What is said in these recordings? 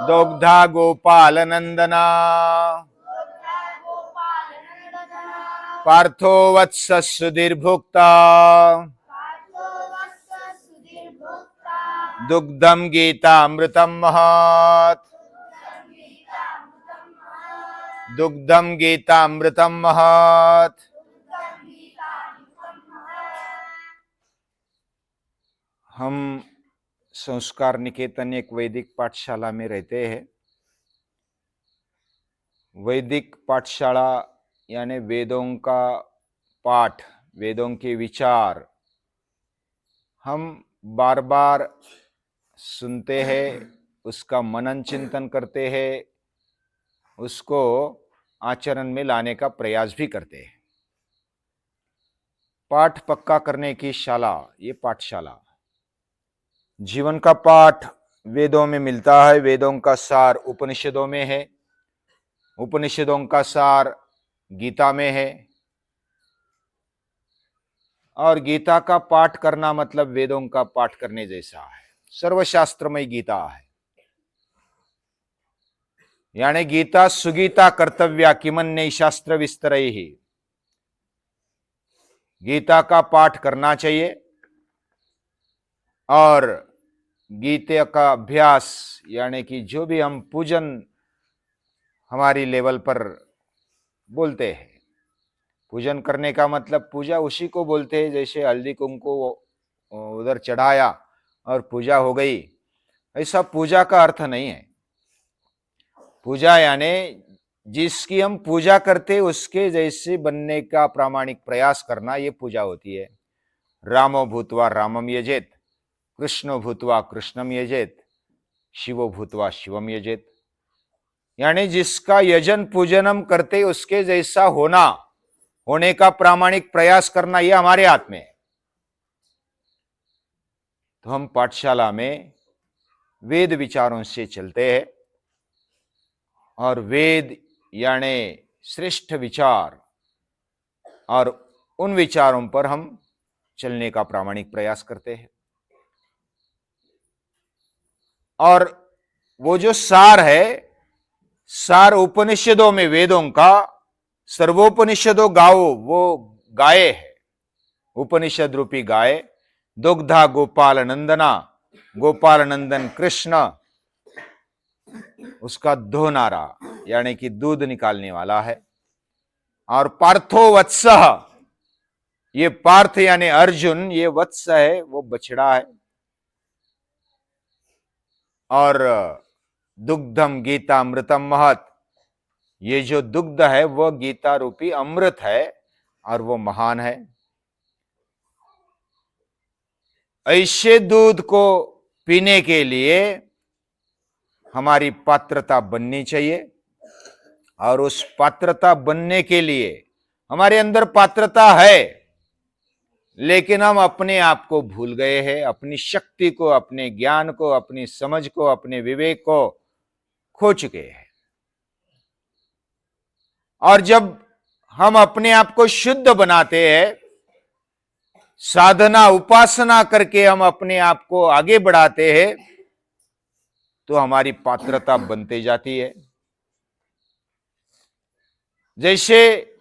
दुग्धा गोपाल नंदना पार्थो वत्स सुधीर्भुक्ता दुग्धम गीतामृतम महत् दुग्धम गीतामृतम महत्। हम संस्कार निकेतन एक वैदिक पाठशाला में रहते हैं। वैदिक पाठशाला यानी वेदों का पाठ, वेदों के विचार हम बार बार सुनते हैं, उसका मनन चिंतन करते हैं, उसको आचरण में लाने का प्रयास भी करते हैं। पाठ पक्का करने की शाला ये पाठशाला। जीवन का पाठ वेदों में मिलता है, वेदों का सार उपनिषदों में है, उपनिषदों का सार गीता में है, और गीता का पाठ करना मतलब वेदों का पाठ करने जैसा है। सर्वशास्त्रमय गीता है, यानी गीता सुगीता कर्तव्या किमन्य शास्त्र विस्तरैहि। गीता का पाठ करना चाहिए और गीता का अभ्यास यानी कि जो भी हम पूजन हमारी लेवल पर बोलते हैं, पूजन करने का मतलब पूजा उसी को बोलते हैं जैसे हल्दी कुमकुम उधर चढ़ाया और पूजा हो गई, ऐसा पूजा का अर्थ नहीं है। पूजा यानी जिसकी हम पूजा करते उसके जैसे बनने का प्रामाणिक प्रयास करना, ये पूजा होती है। रामो भूत्वा रामम यजेत, कृष्णो भूत्वा कृष्णम यजेत, शिवो भूत्वा शिवम यजेत। यानी जिसका यजन पूजन हम करते उसके जैसा होने का प्रामाणिक प्रयास करना, यह हमारे हाथ में है। तो हम पाठशाला में वेद विचारों से चलते हैं और वेद यानी श्रेष्ठ विचार, और उन विचारों पर हम चलने का प्रामाणिक प्रयास करते हैं। और वो जो सार है, सार उपनिषदों में वेदों का सर्वोपनिषदों गाओ, वो गाय है, उपनिषद रूपी गाय। दुग्धा गोपाल नंदना, गोपाल नंदन कृष्ण उसका दो नारा यानी कि दूध निकालने वाला है। और पार्थो वत्स, ये पार्थ यानी अर्जुन, ये वत्स है, वो बछड़ा है। और दुग्धम गीता अमृतम महत्, ये जो दुग्ध है वो गीता रूपी अमृत है और वो महान है। ऐसे दूध को पीने के लिए हमारी पात्रता बननी चाहिए, और उस पात्रता बनने के लिए हमारे अंदर पात्रता है, लेकिन हम अपने आप को भूल गए हैं, अपनी शक्ति को, अपने ज्ञान को, अपनी समझ को, अपने विवेक को खो चुके हैं। और जब हम अपने आप को शुद्ध बनाते हैं, साधना उपासना करके हम अपने आप को आगे बढ़ाते हैं, तो हमारी पात्रता बनते जाती है। जैसे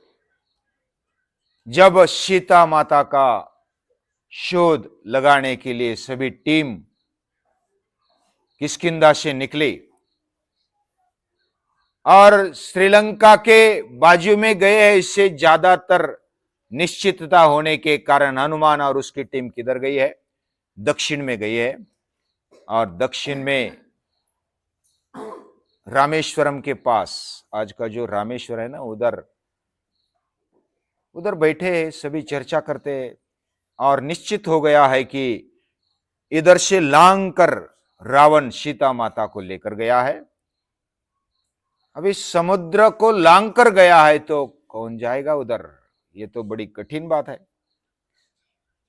जब सीता माता का शोध लगाने के लिए सभी टीम किष्किंधा से निकली और श्रीलंका के बाजू में गए हैं, इससे ज्यादातर निश्चितता होने के कारण हनुमान और उसकी टीम किधर गई है? दक्षिण में गई है। और दक्षिण में रामेश्वरम के पास, आज का जो रामेश्वर है ना, उधर बैठे हैं, सभी चर्चा करते हैं और निश्चित हो गया है कि इधर से लांग कर रावण सीता माता को लेकर गया है। अभी समुद्र को लांग कर गया है तो कौन जाएगा उधर? ये तो बड़ी कठिन बात है।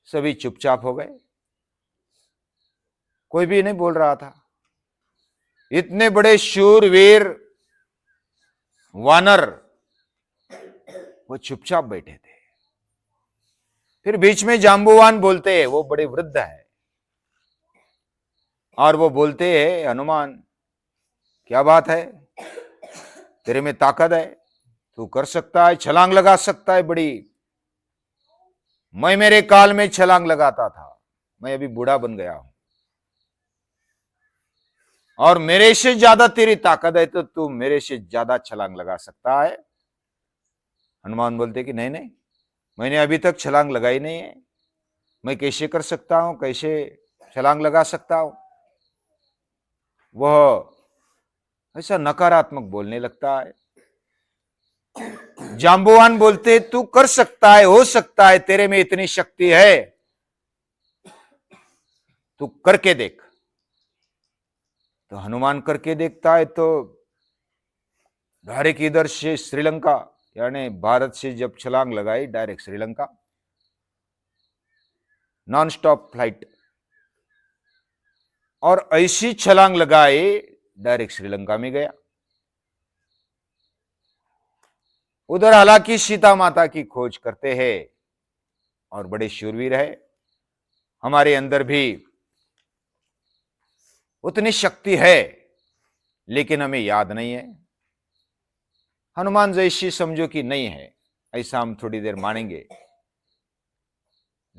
सभी चुपचाप हो गए, कोई भी नहीं बोल रहा था। इतने बड़े शूरवीर वानर वो चुपचाप बैठे थे। फिर बीच में जांबुवान बोलते हैं, वो बड़े वृद्ध है, और वो बोलते हैं, हनुमान क्या बात है, तेरे में ताकत है, तू कर सकता है, छलांग लगा सकता है बड़ी। मैं मेरे काल में छलांग लगाता था, मैं अभी बूढ़ा बन गया हूं, और मेरे से ज्यादा तेरी ताकत है तो तू मेरे से ज्यादा छलांग लगा सकता है। हनुमान बोलते कि नहीं नहीं, मैंने अभी तक छलांग लगाई नहीं है, मैं कैसे कर सकता हूं, कैसे छलांग लगा सकता हूं। वह ऐसा नकारात्मक बोलने लगता है। जांबुवान बोलते तू कर सकता है, हो सकता है, तेरे में इतनी शक्ति है, तू करके देख। तो हनुमान करके देखता है तो डायरेक्ट इधर से श्रीलंका, यानी भारत से जब छलांग लगाई direct Sri Lanka, non stop flight, और ऐसी छलांग लगाई डायरेक्ट श्रीलंका में गया। उधर हालांकि सीता माता की खोज करते हैं और बड़े शूरवीर है, हमारे अंदर भी उतनी शक्ति है लेकिन हमें याद नहीं है। हनुमान जैसी समझो कि नहीं है, ऐसा हम थोड़ी देर मानेंगे,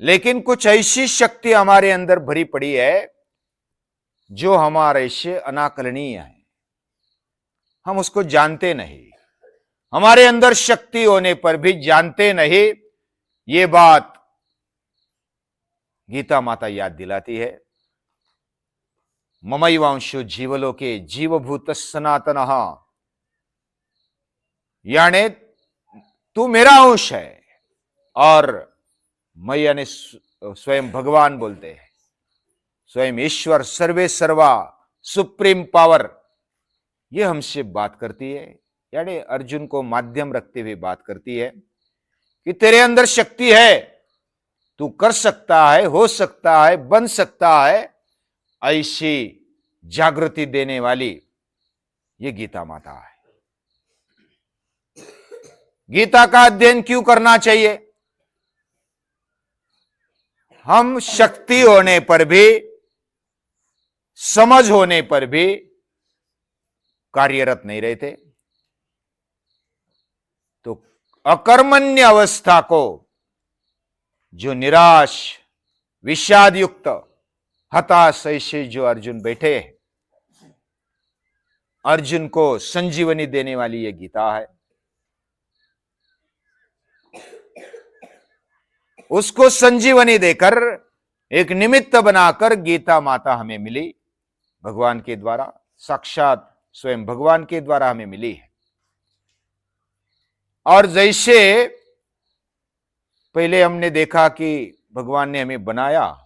लेकिन कुछ ऐसी शक्ति हमारे अंदर भरी पड़ी है जो हमारे से अनाकलनीय है, हम उसको जानते नहीं। हमारे अंदर शक्ति होने पर भी जानते नहीं, ये बात गीता माता याद दिलाती है। ममैवांशो जीवलोके जीवभूत सनातनः, यानी तू मेरा अंश है, और मैं यानी स्वयं भगवान बोलते हैं, स्वयं ईश्वर, सर्वे सर्वा, सुप्रीम पावर, ये हमसे बात करती है, यानी अर्जुन को माध्यम रखते हुए बात करती है कि तेरे अंदर शक्ति है, तू कर सकता है, हो सकता है, बन सकता है। ऐसी जागृति देने वाली ये गीता माता है। गीता का अध्ययन क्यों करना चाहिए? हम शक्ति होने पर भी, समझ होने पर भी कार्यरत नहीं रहते, तो अकर्मण्य अवस्था को, जो निराश, विषाद युक्त, हताश ऐसे जो अर्जुन बैठे हैं, अर्जुन को संजीवनी देने वाली ये गीता है। उसको संजीवनी देकर, एक निमित्त बनाकर गीता माता हमें मिली, भगवान के द्वारा, साक्षात स्वयं भगवान के द्वारा हमें मिली है। और जैसे पहले हमने देखा कि भगवान ने हमें बनाया,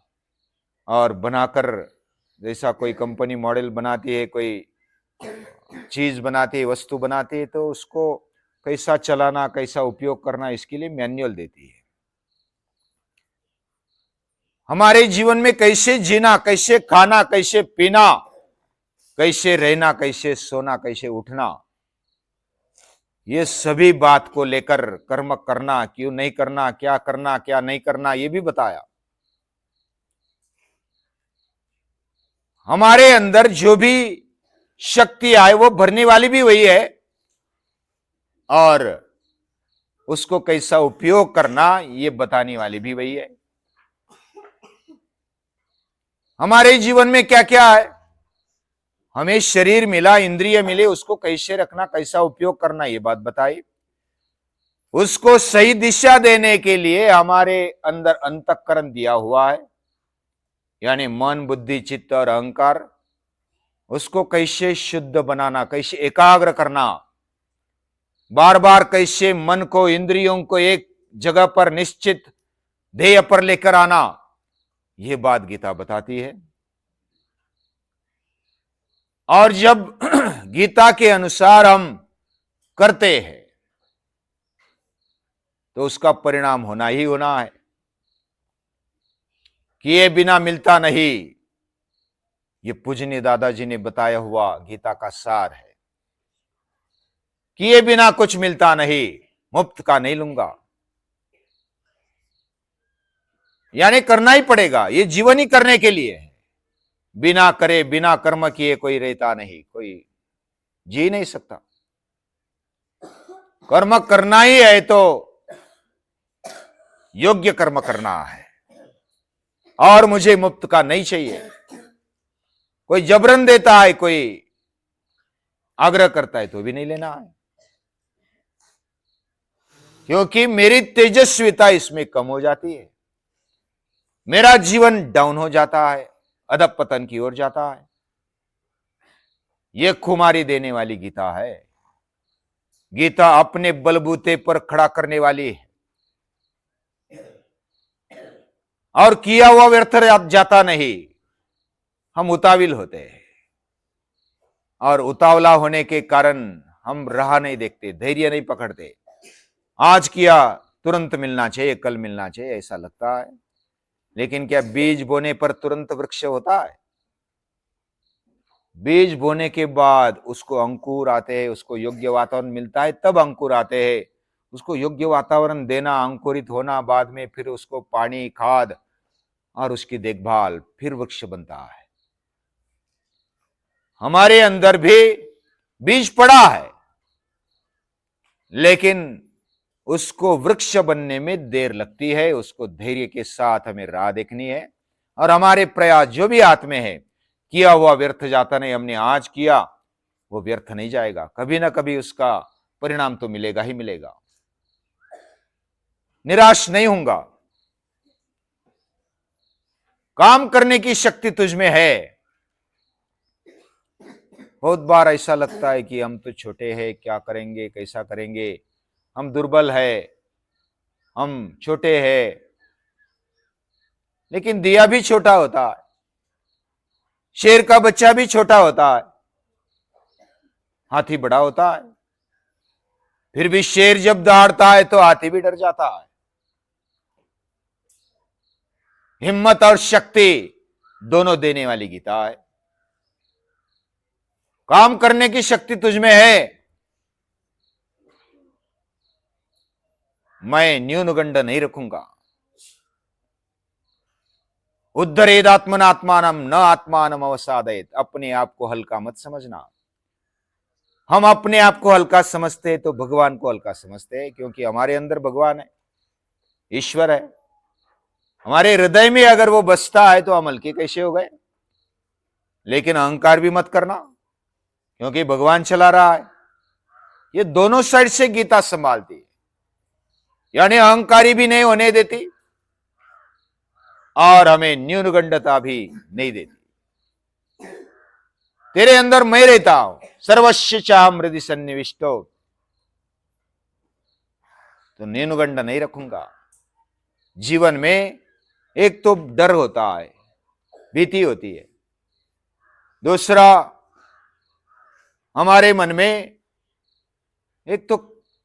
और बनाकर जैसा कोई कंपनी मॉडल बनाती है, कोई चीज बनाती है, वस्तु बनाती है, तो उसको कैसा चलाना, कैसा उपयोग करना, इसके लिए मैन्युअल देती है। हमारे जीवन में कैसे जीना, कैसे खाना, कैसे पीना, कैसे रहना, कैसे सोना, कैसे उठना, ये सभी बात को लेकर कर्म करना, क्यों नहीं करना, क्या नहीं करना, ये भी बताया। हमारे अंदर जो भी शक्ति आए वो भरने वाली भी वही है, और उसको कैसा उपयोग करना ये बताने वाली भी वही है। हमारे जीवन में क्या क्या है, हमें शरीर मिला, इंद्रिय मिले, उसको कैसे रखना, कैसा उपयोग करना, ये बात बताई। उसको सही दिशा देने के लिए हमारे अंदर अंतःकरण दिया हुआ है, यानी मन, बुद्धि, चित्त और अहंकार, उसको कैसे शुद्ध बनाना, कैसे एकाग्र करना, बार बार कैसे मन को, इंद्रियों को एक जगह पर निश्चित ध्येय पर लेकर आना, यह बात गीता बताती है। और जब गीता के अनुसार हम करते हैं तो उसका परिणाम होना ही होना है। किए बिना मिलता नहीं, ये पूजनीय दादाजी ने बताया हुआ गीता का सार है। किए बिना कुछ मिलता नहीं, मुफ्त का नहीं लूंगा, यानी करना ही पड़ेगा, ये जीवन ही करने के लिए है। बिना करे, बिना कर्म किए कोई रहता नहीं, कोई जी नहीं सकता। कर्म करना ही है तो योग्य कर्म करना है, और मुझे मुफ्त का नहीं चाहिए। कोई जबरन देता है, कोई आग्रह करता है तो भी नहीं लेना है, क्योंकि मेरी तेजस्विता इसमें कम हो जाती है, मेरा जीवन डाउन हो जाता है, अधपतन की ओर जाता है। यह खुमारी देने वाली गीता है। गीता अपने बलबूते पर खड़ा करने वाली है, और किया हुआ व्यर्थ जाता नहीं। हम उताविल होते हैं, और उतावला होने के कारण हम राह नहीं देखते, धैर्य नहीं पकड़ते। आज किया तुरंत मिलना चाहिए, कल मिलना चाहिए, ऐसा लगता है। लेकिन क्या बीज बोने पर तुरंत वृक्ष होता है? बीज बोने के बाद उसको अंकुर आते हैं, उसको योग्य वातावरण मिलता है, तब अंकुर आते हैं। उसको योग्य वातावरण देना, अंकुरित होना, बाद में फिर उसको पानी, खाद और उसकी देखभाल, फिर वृक्ष बनता है। हमारे अंदर भी बीज पड़ा है, लेकिन उसको वृक्ष बनने में देर लगती है। उसको धैर्य के साथ हमें राह देखनी है, और हमारे प्रयास जो भी हाथ में है, किया हुआ व्यर्थ जाता नहीं। हमने आज किया वो व्यर्थ नहीं जाएगा, कभी ना कभी उसका परिणाम तो मिलेगा ही मिलेगा। निराश नहीं होऊंगा। काम करने की शक्ति तुझमें है। बहुत बार ऐसा लगता है कि हम तो छोटे हैं, क्या करेंगे, कैसा करेंगे, हम दुर्बल है, हम छोटे हैं। लेकिन दिया भी छोटा होता है, शेर का बच्चा भी छोटा होता है, हाथी बड़ा होता है। फिर भी शेर जब दहाड़ता है तो हाथी भी डर जाता है। हिम्मत और शक्ति दोनों देने वाली गीता है। काम करने की शक्ति तुझमें है। मैं न्यूनगंड नहीं रखूंगा। उद्धरेदात्मनात्मानम न आत्मानम अवसादयेत। अपने आप को हल्का मत समझना। हम अपने आप को हल्का समझते हैं तो भगवान को हल्का समझते हैं, क्योंकि हमारे अंदर भगवान है, ईश्वर है। हमारे हृदय में अगर वो बसता है तो हम हल्के कैसे हो गए। लेकिन अहंकार भी मत करना, क्योंकि भगवान चला रहा है। ये दोनों साइड से गीता संभालती है, यानी अहंकारी भी नहीं होने देती और हमें न्यूनगंडता भी नहीं देती। तेरे अंदर मैं रहता हूं, सर्वस्व चाहम हृदय सन्निविष्टो, तो न्यूनगंड नहीं रखूंगा। जीवन में एक तो डर होता है, भीति होती है। दूसरा, हमारे मन में एक तो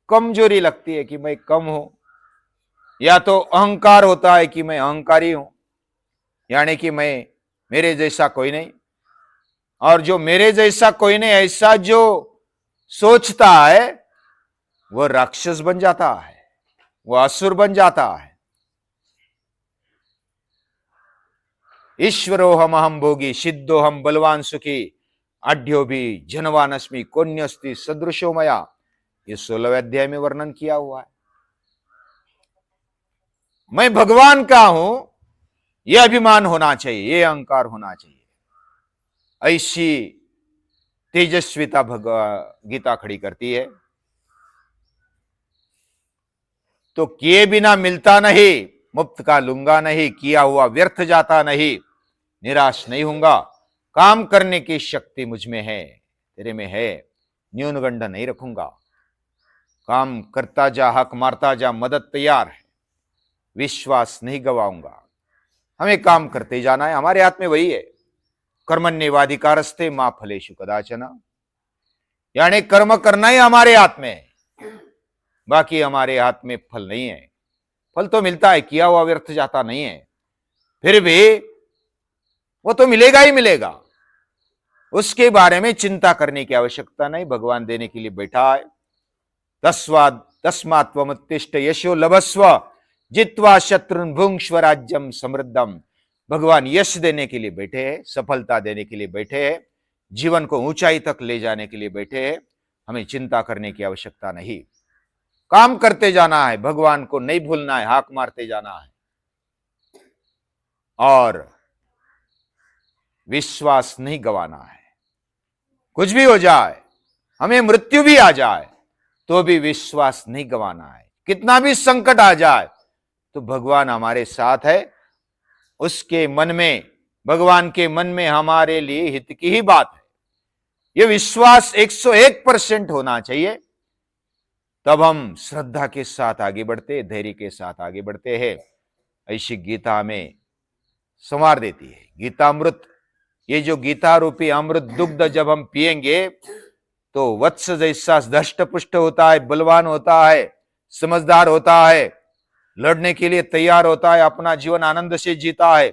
कमजोरी लगती है कि मैं कम हूं, या तो अहंकार होता है कि मैं अहंकारी हूं, यानी कि मैं, मेरे जैसा कोई नहीं। और जो मेरे जैसा कोई नहीं ऐसा जो सोचता है, वह राक्षस बन जाता है, वह असुर बन जाता है। ईश्वरो हम अहम भोगी, सिद्धो हम बलवान सुखी, आढ्यो भी जनवान अस्मि, कोन्यस्ति सदृशो मया। ये 16वें अध्याय में वर्णन किया हुआ है। मैं भगवान का हूं, यह अभिमान होना चाहिए, यह अहंकार होना चाहिए। ऐसी तेजस्विता गीता खड़ी करती है। तो किए बिना मिलता नहीं, मुफ्त का लूंगा नहीं, किया हुआ व्यर्थ जाता नहीं, निराश नहीं होऊंगा। काम करने की शक्ति मुझ में है, तेरे में है, न्यूनगंड नहीं रखूंगा। काम करता जा, हक मारता जा, मदद तैयार है, विश्वास नहीं गवाऊंगा। हमें काम करते जाना है, हमारे हाथ में वही है। कर्मण्येवाधिकारस्ते मा फलेषु कदाचन, यानी कर्म करना ही हमारे हाथ में है, बाकी हमारे हाथ में फल नहीं है। फल तो मिलता है, किया हुआ व्यर्थ जाता नहीं है, फिर भी वो तो मिलेगा ही मिलेगा। उसके बारे में चिंता करने की आवश्यकता नहीं, भगवान देने के लिए बैठा है। तस्मात् त्वमुत्तिष्ठ यशो लभस्व जित्वा शत्रुन भुंक्ष्व राज्यम समृद्धम। भगवान यश देने के लिए बैठे हैं, सफलता देने के लिए बैठे हैं। जीवन को ऊंचाई तक ले जाने के लिए बैठे हैं। हमें चिंता करने की आवश्यकता नहीं, काम करते जाना है, भगवान को नहीं भूलना है, हाक मारते जाना है और विश्वास नहीं गंवाना है। कुछ भी हो जाए, हमें मृत्यु भी आ जाए, तो भी विश्वास नहीं गंवाना है। कितना भी संकट आ जाए तो भगवान हमारे साथ है। उसके मन में, भगवान के मन में हमारे लिए हित की ही बात है। यह विश्वास 101% होना चाहिए, तब हम श्रद्धा के साथ आगे बढ़ते, धैर्य के साथ आगे बढ़ते हैं। ऐसी गीता हमें संवार देती है। गीतामृत, ये जो गीता रूपी अमृत दुग्ध जब हम पिएंगे तो वत्स जैसा दष्ट पुष्ट होता है, बलवान होता है, समझदार होता है, लड़ने के लिए तैयार होता है, अपना जीवन आनंद से जीता है,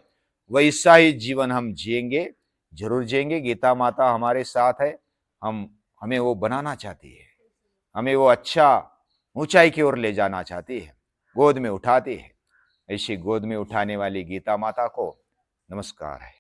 वैसा ही जीवन हम जिएंगे, जरूर जिएंगे। गीता माता हमारे साथ है, हमें वो बनाना चाहती है, हमें वो अच्छा ऊंचाई की ओर ले जाना चाहती है, गोद में उठाती है। ऐसी गोद में उठाने वाली गीता माता को नमस्कार है।